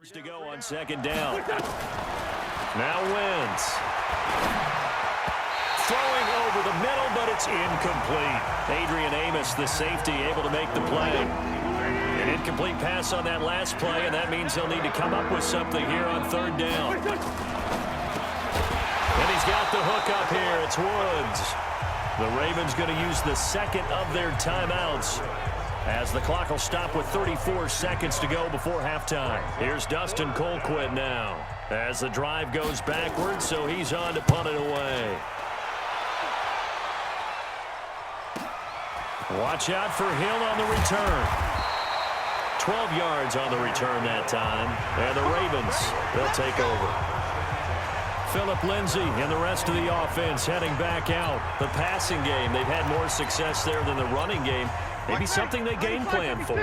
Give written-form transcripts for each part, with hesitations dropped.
To go on second down. Now Wentz. Throwing over the middle, but it's incomplete. Adrian Amos, the safety, able to make the play. An incomplete pass on that last play, and that means they'll need to come up with something here on third down. And he's got the hook up here. It's Woods. The Ravens going to use the second of their timeouts, as the clock will stop with 34 seconds to go before halftime. Here's Dustin Colquitt now, as the drive goes backwards, so he's on to punt it away. Watch out for Hill on the return. 12 yards on the return that time, and the Ravens, they'll take over. Phillip Lindsay and the rest of the offense heading back out. The passing game, they've had more success there than the running game. Maybe something they game plan for.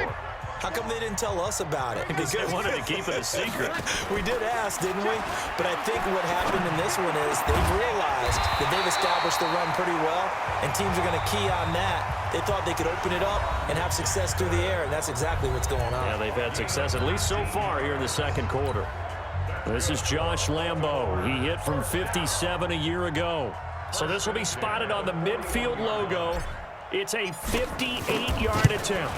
How come they didn't tell us about it? Because they wanted to keep it a secret. We did ask, didn't we? But I think what happened in this one is they've realized that they've established the run pretty well, and teams are going to key on that. They thought they could open it up and have success through the air, and that's exactly what's going on. Yeah, they've had success, at least so far, here in the second quarter. This is Josh Lambo. He hit from 57 a year ago. So this will be spotted on the midfield logo. It's a 58-yard attempt.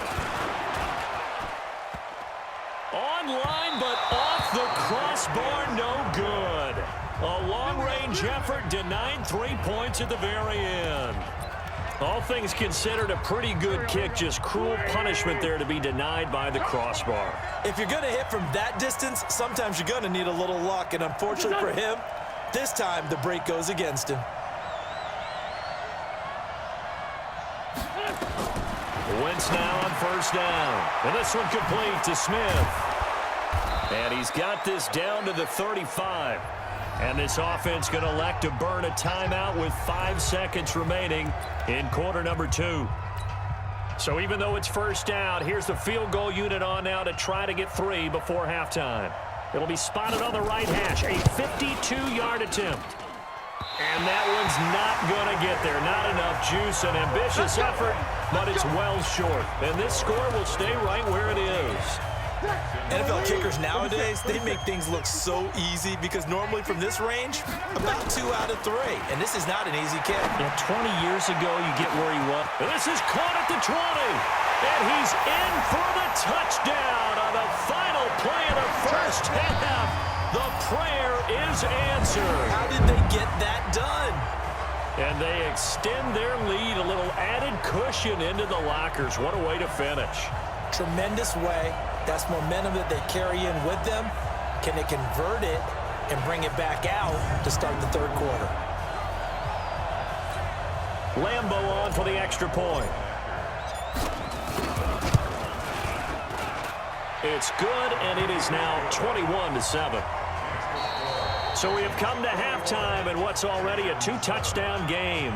Online, but off the crossbar, no good. A long-range effort denied 3 points at the very end. All things considered, a pretty good kick, just cruel punishment there to be denied by the crossbar. If you're going to hit from that distance, sometimes you're going to need a little luck, and unfortunately for him, this time the break goes against him. Wentz now on first down. And this one complete to Smith. And he's got this down to the 35. And this offense going to elect to burn a timeout with 5 seconds remaining in quarter number 2. So even though it's first down, here's the field goal unit on now to try to get 3 before halftime. It'll be spotted on the right hash. A 52-yard attempt. And that one's not going to get there. Not enough juice. An ambitious effort, but it's well short. And this score will stay right where it is. NFL kickers nowadays, they make things look so easy because normally from this range, about 2 out of 3. And this is not an easy kick. Yeah, 20 years ago, you get where he was. This is caught at the 20. And he's in for the touchdown on the final play of the first half. The prayer is answered. How did they get that done? And they extend their lead, a little added cushion into the lockers. What a way to finish. Tremendous way. That's momentum that they carry in with them. Can they convert it and bring it back out to start the third quarter? Lambo on for the extra point. It's good, and it is now 21-7. So we have come to halftime in what's already a 2-touchdown game.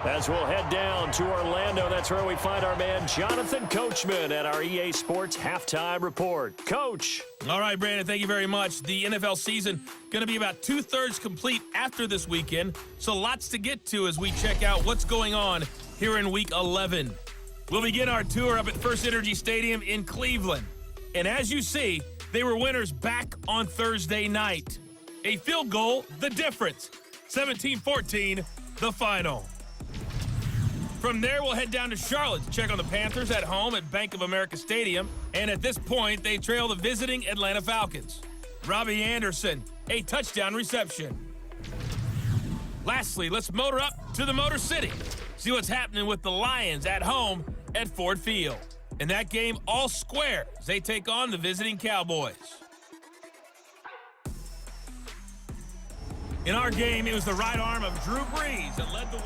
As we'll head down to Orlando, that's where we find our man Jonathan Coachman at our EA Sports Halftime Report. Coach. All right, Brandon, thank you very much. The NFL season going to be about 2/3 complete after this weekend, so lots to get to as we check out what's going on here in Week 11. We'll begin our tour up at First Energy Stadium in Cleveland. And as you see, they were winners back on Thursday night. A field goal, the difference. 17-14, the final. From there, we'll head down to Charlotte to check on the Panthers at home at Bank of America Stadium. And at this point, they trail the visiting Atlanta Falcons. Robbie Anderson, a touchdown reception. Lastly, let's motor up to the Motor City. See what's happening with the Lions at home at Ford Field. In that game, all square as they take on the visiting Cowboys. In our game, it was the right arm of Drew Brees that led the way.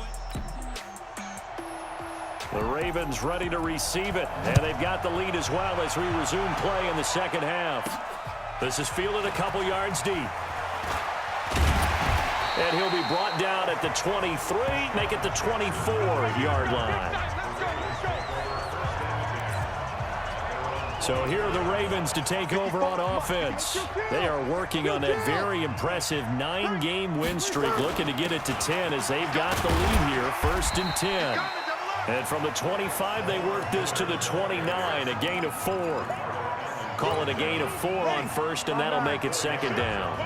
The Ravens ready to receive it, and they've got the lead as well as we resume play in the second half. This is fielded a couple yards deep. And he'll be brought down at the 23, make it the 24-yard line. So here are the Ravens to take over on offense. They are working on that very impressive 9-game win streak, looking to get it to 10 as they've got the lead here, 1st and 10. And from the 25, they work this to the 29, a gain of 4. Call it a gain of 4 on first, and that'll make it second down.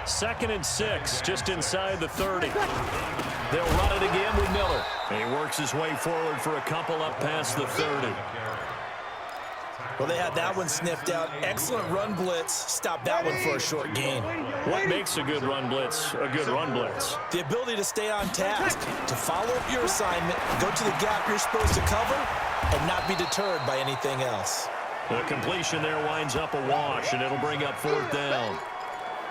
2nd and 6, just inside the 30. They'll run it again with Miller. And he works his way forward for a couple up past the 30. Well, they had that one sniffed out. Excellent run blitz. Stop that one for a short gain. What makes a good run blitz a good run blitz? The ability to stay on task, to follow up your assignment, go to the gap you're supposed to cover, and not be deterred by anything else. The completion there winds up a wash, and it'll bring up 4th down.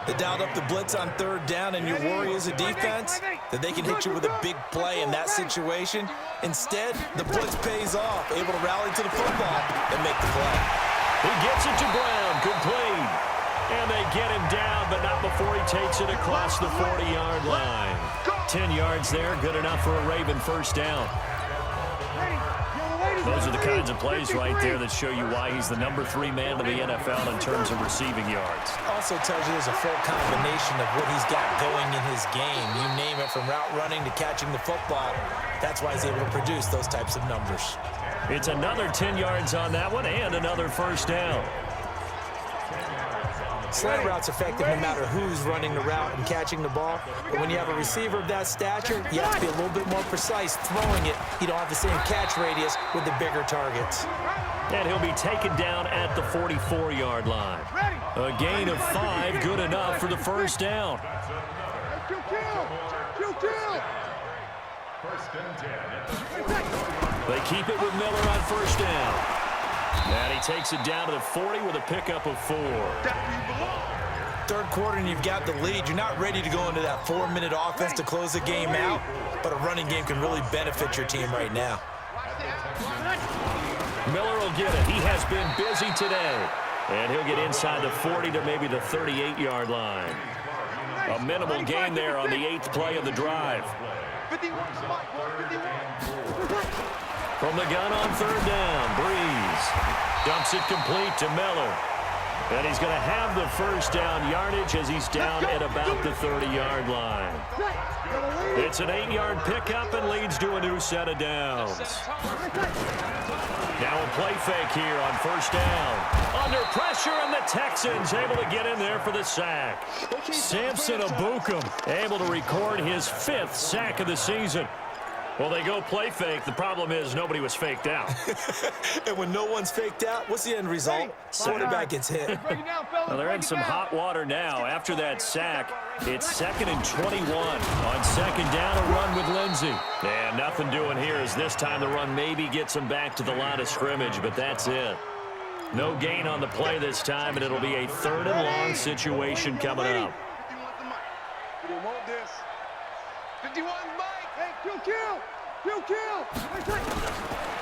They dialed up the blitz on 3rd down, and your worry as a defense that they can hit you with a big play in that situation. Instead, the blitz pays off, able to rally to the football and make the play. He gets it to Brown, complete. And they get him down, but not before he takes it across the 40-yard line. 10 yards there, good enough for a Raven first down. Those are the kinds of plays right there that show you why he's the number 3 man in the NFL in terms of receiving yards. Also tells you there's a full combination of what he's got going in his game. You name it, from route running to catching the football. That's why he's able to produce those types of numbers. It's another 10 yards on that one and another first down. Slant route's effective no matter who's running the route and catching the ball. But when you have a receiver of that stature, you have to be a little bit more precise throwing it. You don't have the same catch radius with the bigger targets. And he'll be taken down at the 44-yard line. A gain of 5, good enough for the first down. They keep it with Miller on first down. And he takes it down to the 40 with a pickup of 4. 3rd quarter and you've got the lead. You're not ready to go into that 4-minute offense to close the game out, but a running game can really benefit your team right now. Miller will get it. He has been busy today. And he'll get inside the 40 to maybe the 38-yard line. A minimal gain there on the 8th play of the drive. From the gun on 3rd down, Breeze dumps it complete to Miller. And he's going to have the first down yardage as he's down at about the 30-yard line. It's an 8-yard pickup and leads to a new set of downs. Now a play fake here on first down. Under pressure, and the Texans able to get in there for the sack. Samson Abukum able to record his 5th sack of the season. Well, they go play fake. The problem is nobody was faked out. And when no one's faked out, what's the end result? Quarterback gets hit. Well, they're in some hot water now. After that sack, it's 2nd and 21. On 2nd down, a run with Lindsey. And nothing doing here as this time the run maybe gets them back to the line of scrimmage, but that's it. No gain on the play this time, and it'll be a 3rd and long situation coming up.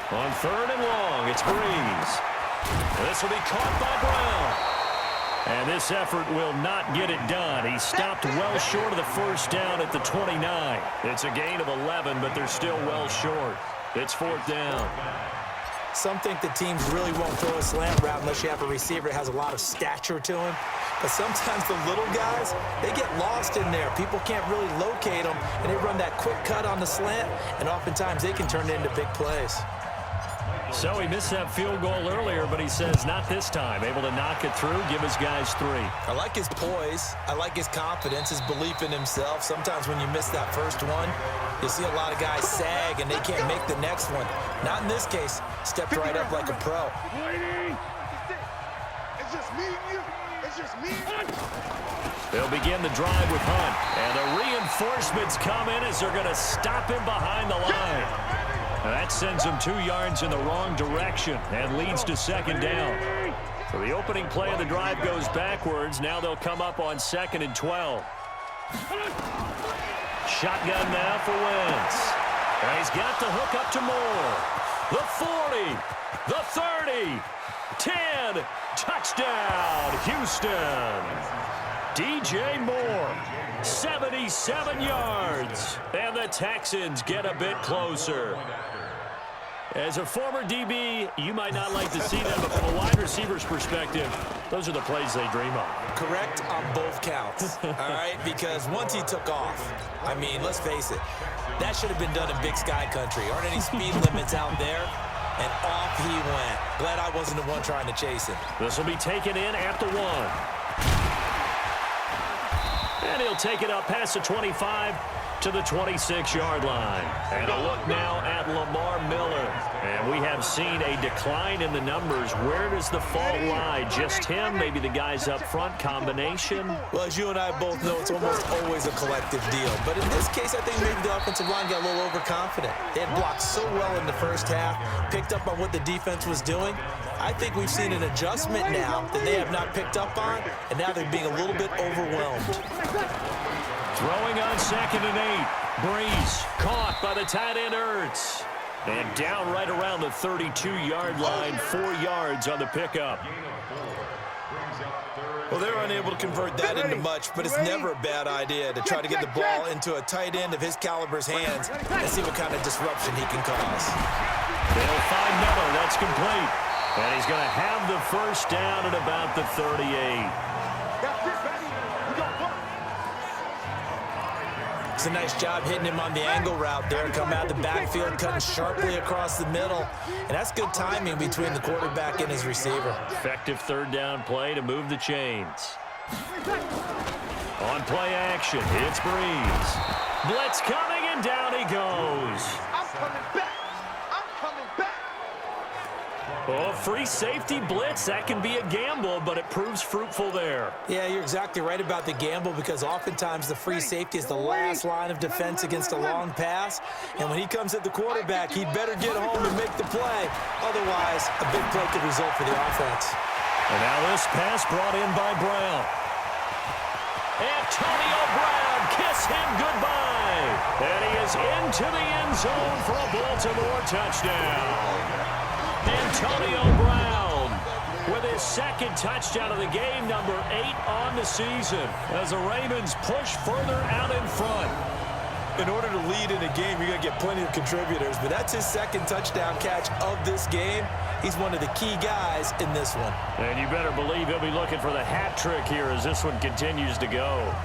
On 3rd and long, it's Breeze. This will be caught by Brown. And this effort will not get it done. He stopped well short of the first down at the 29. It's a gain of 11, but they're still well short. It's 4th down. Some think the teams really won't throw a slant route unless you have a receiver that has a lot of stature to him. But sometimes the little guys, they get lost in there. People can't really locate them, and they run that quick cut on the slant, and oftentimes they can turn it into big plays. So he missed that field goal earlier, but he says not this time. Able to knock it through, give his guys 3. I like his poise. I like his confidence, his belief in himself. Sometimes when you miss that first one, you see a lot of guys sag, and they can't make the next one. Not in this case. Stepped right up like a pro. It's just me and you. It's just me and you. They'll begin the drive with Hunt. And the reinforcements come in as they're going to stop him behind the line. And that sends him 2 yards in the wrong direction and leads to 2nd down. So the opening play of the drive goes backwards. Now they'll come up on 2nd and 12. Shotgun now for Wentz. And he's got the hook up to Moore. The 40, the 30, 10, touchdown, Houston. DJ Moore, 77 yards, and the Texans get a bit closer. As a former DB, you might not like to see them, but from a wide receiver's perspective, those are the plays they dream of. Correct on both counts, all right? Because once he took off, I mean, let's face it, that should have been done in Big Sky Country. Aren't any speed limits out there? And off he went. Glad I wasn't the one trying to chase him. This will be taken in at the 1. And he'll take it up past the 25 to the 26-yard line. And a look now at Lamar Miller. And we have seen a decline in the numbers. Where does the fault lie? Just him? Maybe the guys up front? Combination? Well, as you and I both know, it's almost always a collective deal. But in this case, I think maybe the offensive line got a little overconfident. They had blocked so well in the first half, picked up on what the defense was doing. I think we've seen an adjustment now that they have not picked up on, and now they're being a little bit overwhelmed. Throwing on 2nd and 8. Breeze caught by the tight end Ertz. And down right around the 32-yard line, 4 yards on the pickup. Well, they're unable to convert that into much, but it's never a bad idea to try to get the ball into a tight end of his caliber's hands and see what kind of disruption he can cause. They'll find Miller. That's complete. And he's going to have the first down at about the 38. It's a nice job hitting him on the angle route there. Come out the backfield, cutting sharply across the middle. And that's good timing between the quarterback and his receiver. Effective 3rd down play to move the chains. On play action, it's Breeze. Blitz coming, and down he goes. I'm coming back. I'm coming back. Oh, free safety blitz. That can be a gamble, but it proves fruitful there. Yeah, you're exactly right about the gamble, because oftentimes the free safety is the last line of defense against a long pass. And when he comes at the quarterback, he'd better get home and make the play. Otherwise, a big play could result for the offense. And now this pass brought in by Brown. Antonio Brown, kiss him goodbye. And he is into the end zone for a Baltimore touchdown. Antonio Brown with his 2nd touchdown of the game, number 8 on the season, as the Ravens push further out in front. In order to lead in a game, you're going to get plenty of contributors, but that's his 2nd touchdown catch of this game. He's one of the key guys in this one. And you better believe he'll be looking for the hat trick here as this one continues to go.